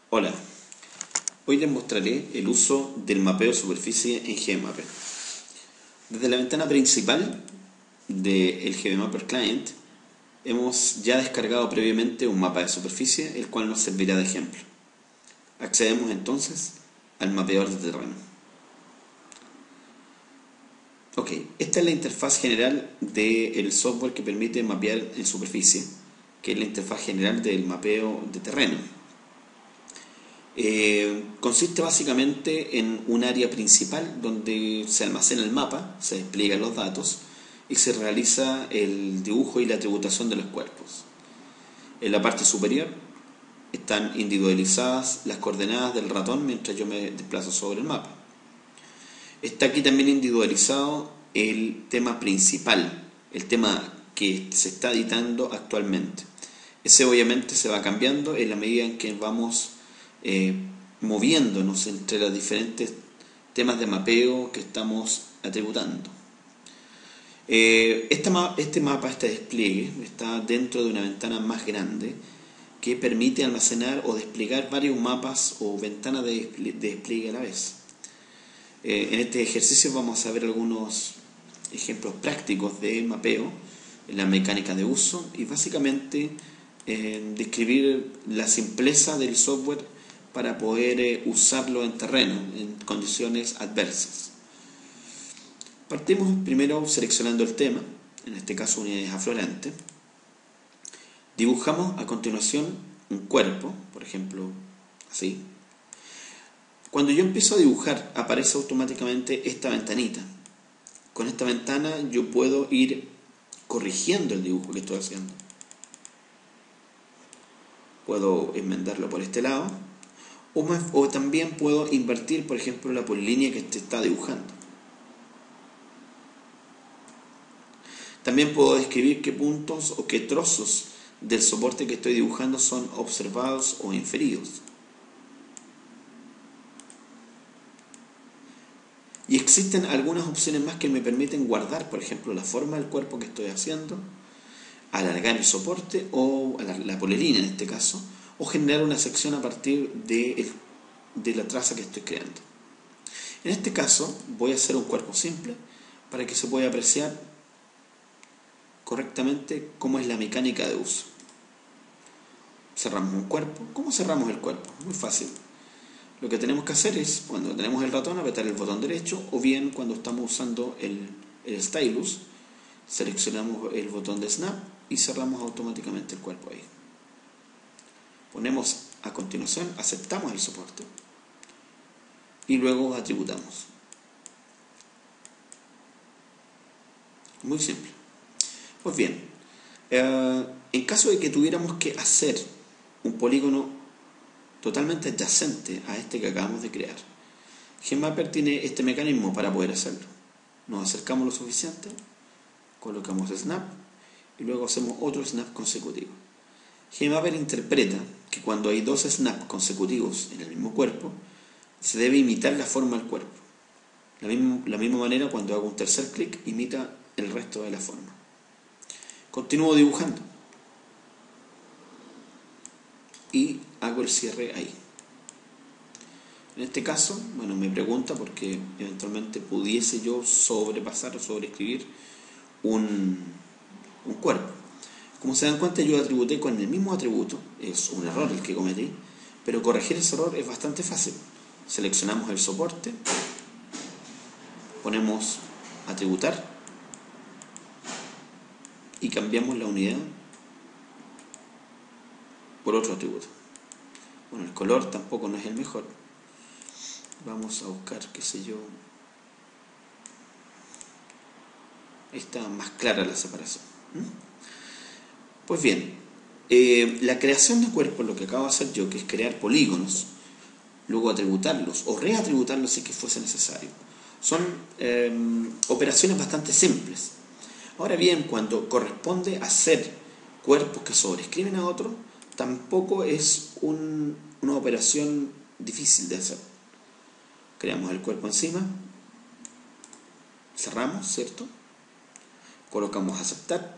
Hola, hoy les mostraré el uso del mapeo de superficie en GBMapper. Desde la ventana principal del GBMapper Client hemos ya descargado previamente un mapa de superficie, el cual nos servirá de ejemplo. Accedemos entonces al mapeador de terreno. Ok, esta es la interfaz general del software que permite mapear en superficie, que es la interfaz general del mapeo de terreno. Consiste básicamente en un área principal donde se almacena el mapa, se despliegan los datos y se realiza el dibujo y la tributación de los cuerpos. En la parte superior están individualizadas las coordenadas del ratón mientras yo me desplazo sobre el mapa. Está aquí también individualizado el tema principal, el tema que se está editando actualmente. Ese obviamente se va cambiando en la medida en que vamos moviéndonos entre los diferentes temas de mapeo que estamos atributando. Este mapa, este despliegue, está dentro de una ventana más grande que permite almacenar o desplegar varios mapas o ventanas de despliegue a la vez. En este ejercicio vamos a ver algunos ejemplos prácticos de mapeo, la mecánica de uso y básicamente describir la simpleza del software para poder usarlo en terreno, en condiciones adversas. Partimos primero seleccionando el tema, en este caso unidades aflorantes. Dibujamos a continuación un cuerpo, por ejemplo, así. Cuando yo empiezo a dibujar, aparece automáticamente esta ventanita. Con esta ventana yo puedo ir corrigiendo el dibujo que estoy haciendo. Puedo enmendarlo por este lado. O también puedo invertir, por ejemplo, la polilínea que se está dibujando. También puedo describir qué puntos o qué trozos del soporte que estoy dibujando son observados o inferidos. Y existen algunas opciones más que me permiten guardar, por ejemplo, la forma del cuerpo que estoy haciendo, alargar el soporte o la polilínea en este caso, o generar una sección a partir de la traza que estoy creando. En este caso voy a hacer un cuerpo simple para que se pueda apreciar correctamente cómo es la mecánica de uso. Cerramos un cuerpo. ¿Cómo cerramos el cuerpo? Muy fácil. Lo que tenemos que hacer es, cuando tenemos el ratón, apretar el botón derecho, o bien cuando estamos usando el stylus, seleccionamos el botón de snap y cerramos automáticamente el cuerpo ahí. Ponemos a continuación, aceptamos el soporte y luego atributamos. Muy simple. Pues bien, en caso de que tuviéramos que hacer un polígono totalmente adyacente a este que acabamos de crear, GBMapper tiene este mecanismo para poder hacerlo. Nos acercamos lo suficiente, colocamos snap y luego hacemos otro snap consecutivo. GBMapper interpreta que cuando hay dos snaps consecutivos en el mismo cuerpo, se debe imitar la forma del cuerpo. La misma manera, cuando hago un tercer clic, imita el resto de la forma. Continúo dibujando y hago el cierre ahí. En este caso, bueno, me pregunta porque eventualmente pudiese yo sobrepasar o sobreescribir un cuerpo. Como se dan cuenta, yo atributé con el mismo atributo, es un error el que cometí, pero corregir ese error es bastante fácil. Seleccionamos el soporte, ponemos atributar y cambiamos la unidad por otro atributo. Bueno, el color tampoco no es el mejor. Vamos a buscar, qué sé yo. Ahí está más clara la separación. Pues bien, la creación de cuerpos, lo que acabo de hacer yo, que es crear polígonos, luego atributarlos o reatributarlos si que fuese necesario, son operaciones bastante simples. Ahora bien, cuando corresponde hacer cuerpos que sobrescriben a otros, tampoco es una operación difícil de hacer. Creamos el cuerpo encima, cerramos, ¿cierto? Colocamos aceptar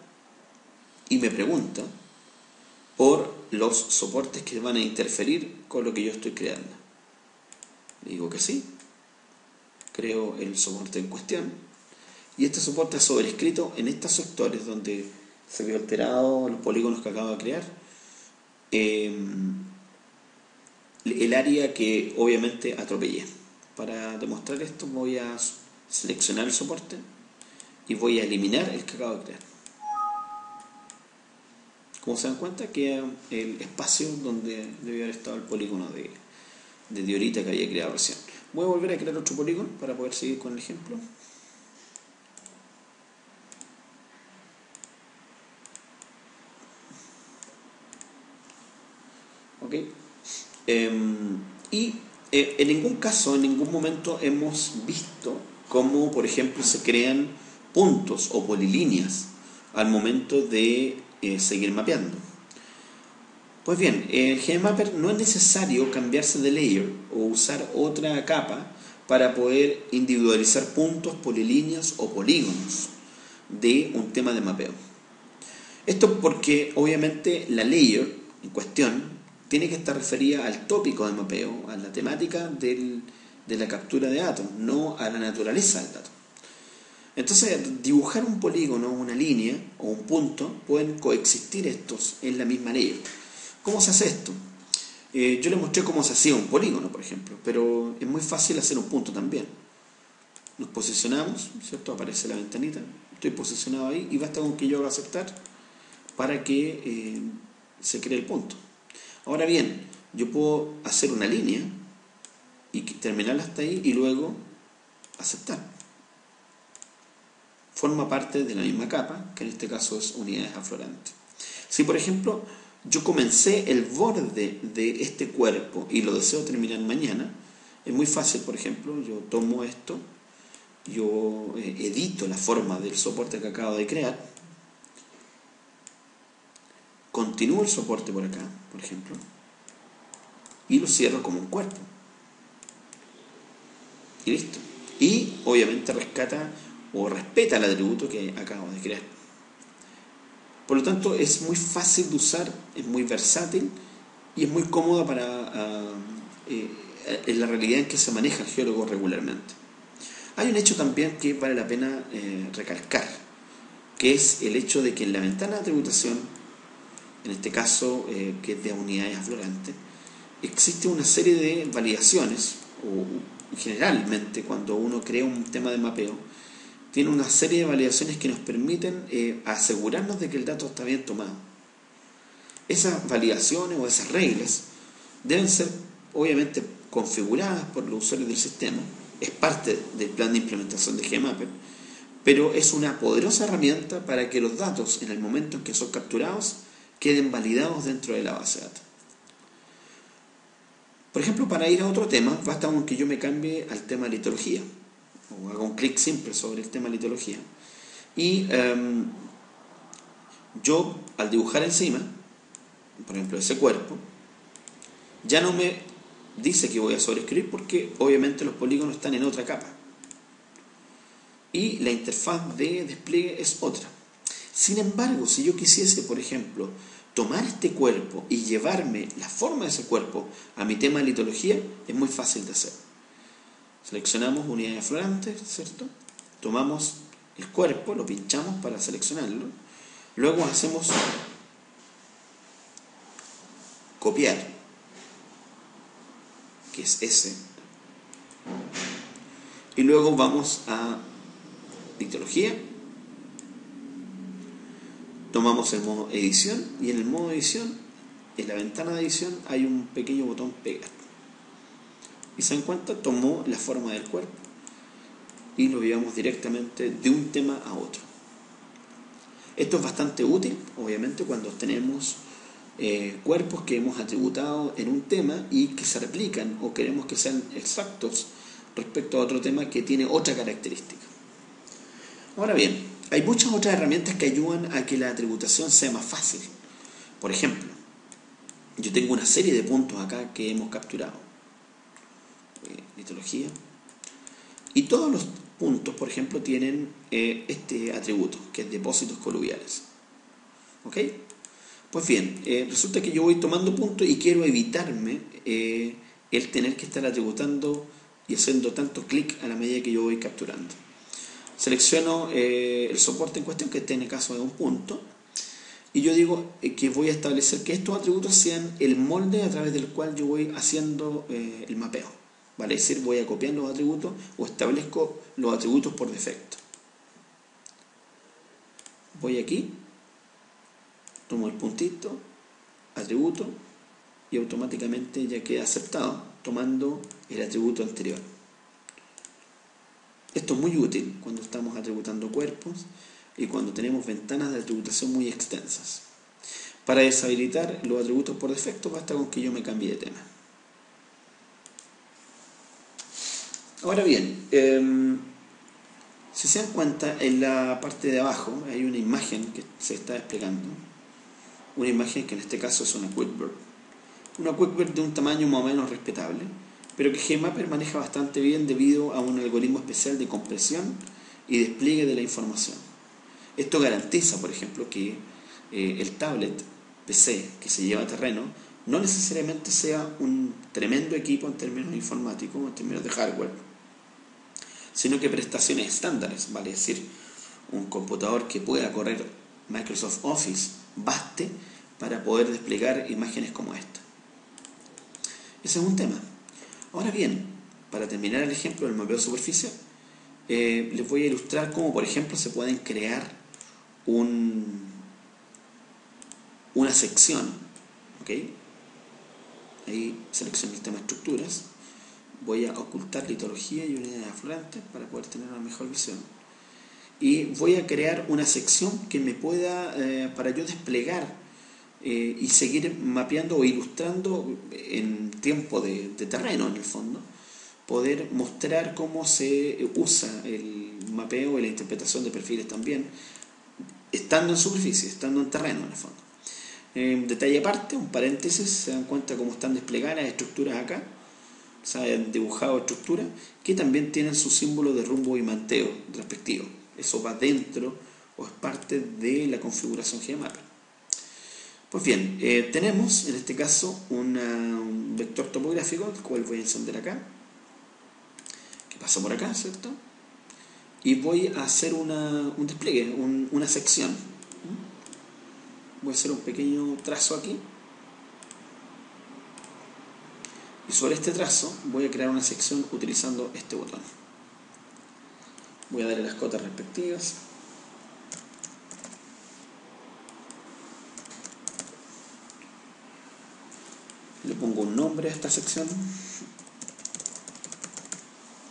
y me pregunta por los soportes que van a interferir con lo que yo estoy creando. Digo que sí, creo el soporte en cuestión, y este soporte es sobrescrito en estos sectores donde se vio alterado los polígonos que acabo de crear, el área que obviamente atropellé. Para demostrar esto voy a seleccionar el soporte y voy a eliminar el que acabo de crear. Como se dan cuenta, queda el espacio donde debió haber estado el polígono de diorita que había creado recién. Voy a volver a crear otro polígono para poder seguir con el ejemplo. ¿Ok? Y en ningún caso, en ningún momento hemos visto cómo, por ejemplo, se crean puntos o polilíneas al momento de seguir mapeando. Pues bien, el GMapper no es necesario cambiarse de layer o usar otra capa para poder individualizar puntos, polilíneas o polígonos de un tema de mapeo. Esto porque obviamente la layer en cuestión tiene que estar referida al tópico de mapeo, a la temática de la captura de datos, no a la naturaleza del dato. Entonces, dibujar un polígono, una línea o un punto, pueden coexistir estos en la misma layer. ¿Cómo se hace esto? Yo les mostré cómo se hacía un polígono, por ejemplo, pero es muy fácil hacer un punto también. Nos posicionamos, ¿cierto? Aparece la ventanita, estoy posicionado ahí y basta con que yo haga aceptar para que se cree el punto. Ahora bien, yo puedo hacer una línea y terminarla hasta ahí y luego aceptar. Forma parte de la misma capa, que en este caso es unidades aflorantes. Si por ejemplo yo comencé el borde de este cuerpo y lo deseo terminar mañana, es muy fácil. Por ejemplo, yo tomo esto, yo edito la forma del soporte que acabo de crear, continúo el soporte por acá, por ejemplo, y lo cierro como un cuerpo. Y listo. Y obviamente rescata o respeta el atributo que acabo de crear. Por lo tanto, es muy fácil de usar, es muy versátil y es muy cómoda para en la realidad en que se maneja el geólogo regularmente. Hay un hecho también que vale la pena recalcar, que es el hecho de que en la ventana de tributación, en este caso que es de unidades aflorantes, existe una serie de validaciones, o generalmente cuando uno crea un tema de mapeo, tiene una serie de validaciones que nos permiten asegurarnos de que el dato está bien tomado. Esas validaciones o esas reglas deben ser obviamente configuradas por los usuarios del sistema, es parte del plan de implementación de GMapper, pero es una poderosa herramienta para que los datos, en el momento en que son capturados, queden validados dentro de la base de datos. Por ejemplo, para ir a otro tema, basta con que yo me cambie al tema de litología, o haga un clic simple sobre el tema de litología, y yo al dibujar encima, por ejemplo, ese cuerpo, ya no me dice que voy a sobreescribir porque obviamente los polígonos están en otra capa y la interfaz de despliegue es otra. Sin embargo, si yo quisiese, por ejemplo, tomar este cuerpo y llevarme la forma de ese cuerpo a mi tema de litología, es muy fácil de hacer. Seleccionamos unidades aflorantes, ¿cierto? Tomamos el cuerpo, lo pinchamos para seleccionarlo, luego hacemos copiar, que es ese, y luego vamos a litología, tomamos el modo edición y en el modo edición, en la ventana de edición hay un pequeño botón pegar y se dan cuenta, tomó la forma del cuerpo y lo llevamos directamente de un tema a otro. Esto es bastante útil obviamente cuando tenemos cuerpos que hemos atributado en un tema y que se replican o queremos que sean exactos respecto a otro tema que tiene otra característica. Ahora bien, hay muchas otras herramientas que ayudan a que la tributación sea más fácil. Por ejemplo, yo tengo una serie de puntos acá que hemos capturado. Litología. Y todos los puntos, por ejemplo, tienen este atributo, que es depósitos coluviales. ¿Ok? Pues bien, resulta que yo voy tomando puntos y quiero evitarme el tener que estar atributando y haciendo tanto clic a la medida que yo voy capturando. Selecciono el soporte en cuestión, que en el caso de un punto, y yo digo que voy a establecer que estos atributos sean el molde a través del cual yo voy haciendo el mapeo. Vale, es decir, voy a copiar los atributos o establezco los atributos por defecto. Voy aquí, tomo el puntito, atributo, y automáticamente ya queda aceptado, tomando el atributo anterior. Esto es muy útil cuando estamos atributando cuerpos y cuando tenemos ventanas de atributación muy extensas. Para deshabilitar los atributos por defecto basta con que yo me cambie de tema. Ahora bien, si se dan cuenta, en la parte de abajo hay una imagen que se está desplegando. Una imagen que en este caso es una QuickBurst. Una QuickBurst de un tamaño más o menos respetable, pero que Gmapper maneja bastante bien debido a un algoritmo especial de compresión y despliegue de la información. Esto garantiza, por ejemplo, que el tablet PC que se lleva a terreno no necesariamente sea un tremendo equipo en términos informáticos, en términos de hardware, sino que prestaciones estándares, vale decir, un computador que pueda correr Microsoft Office baste para poder desplegar imágenes como esta. Ese es un tema. Ahora bien, para terminar el ejemplo del mapeo de superficie, les voy a ilustrar cómo, por ejemplo, se pueden crear una sección. ¿Okay? Ahí selecciono el tema estructuras, voy a ocultar litología y unidades aflorantes para poder tener una mejor visión. Y voy a crear una sección que me pueda, para yo desplegar y seguir mapeando o ilustrando en tiempo de terreno, en el fondo, poder mostrar cómo se usa el mapeo y la interpretación de perfiles también, estando en superficie, estando en terreno, en el fondo. Detalle aparte, un paréntesis, se dan cuenta cómo están desplegadas las estructuras acá, se han dibujado estructuras que también tienen su símbolo de rumbo y manteo respectivo. Eso va dentro o es parte de la configuración Gmapper. Pues bien, tenemos en este caso un vector topográfico, el cual voy a encender acá, que pasa por acá, ¿cierto? Y voy a hacer un despliegue, una sección. Voy a hacer un pequeño trazo aquí. Y sobre este trazo voy a crear una sección utilizando este botón. Voy a darle las cotas respectivas. Le pongo un nombre a esta sección.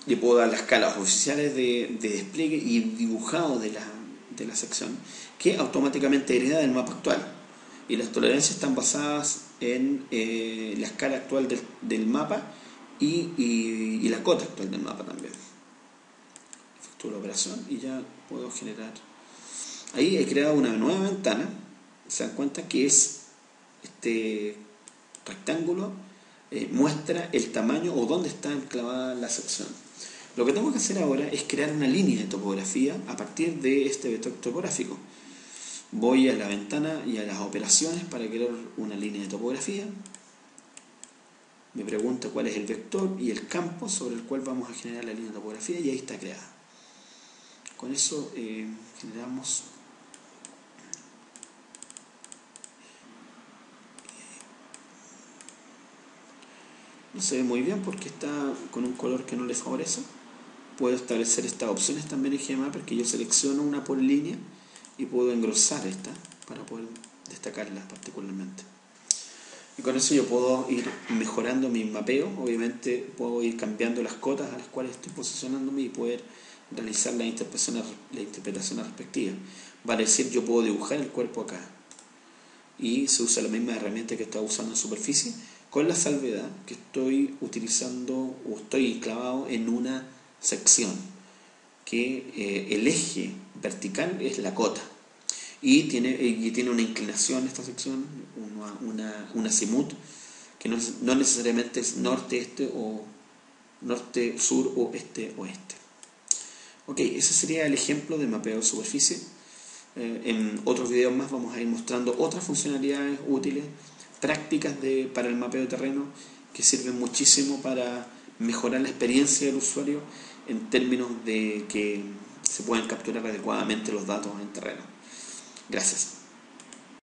Le puedo dar las escalas oficiales de despliegue y dibujado de la sección, que automáticamente hereda del mapa actual. Y las tolerancias están basadas en la escala actual del mapa y la cota actual del mapa también. Efectúo la operación y ya puedo generar. Ahí he creado una nueva ventana. Se dan cuenta que es este rectángulo, muestra el tamaño o dónde está enclavada la sección. Lo que tengo que hacer ahora es crear una línea de topografía a partir de este vector topográfico. Voy a la ventana y a las operaciones para crear una línea de topografía. Me pregunta cuál es el vector y el campo sobre el cual vamos a generar la línea de topografía y ahí está creada. Con eso generamos no se ve muy bien porque está con un color que no le favorece. Puedo establecer estas opciones también en Gmapper, que yo selecciono una por línea y puedo engrosar esta para poder destacarlas particularmente. Y con eso yo puedo ir mejorando mi mapeo. Obviamente puedo ir cambiando las cotas a las cuales estoy posicionándome y poder realizar la interpretación respectiva. Vale decir, yo puedo dibujar el cuerpo acá y se usa la misma herramienta que estaba usando en superficie, con la salvedad que estoy utilizando o estoy enclavado en una sección que el eje vertical es la cota y tiene una inclinación esta sección, un azimut que no necesariamente es norte-este o norte-sur o este-oeste. Ok, ese sería el ejemplo de mapeo de superficie. En otros videos más vamos a ir mostrando otras funcionalidades útiles, prácticas para el mapeo de terreno, que sirven muchísimo para mejorar la experiencia del usuario en términos de que se puedan capturar adecuadamente los datos en terreno. Gracias.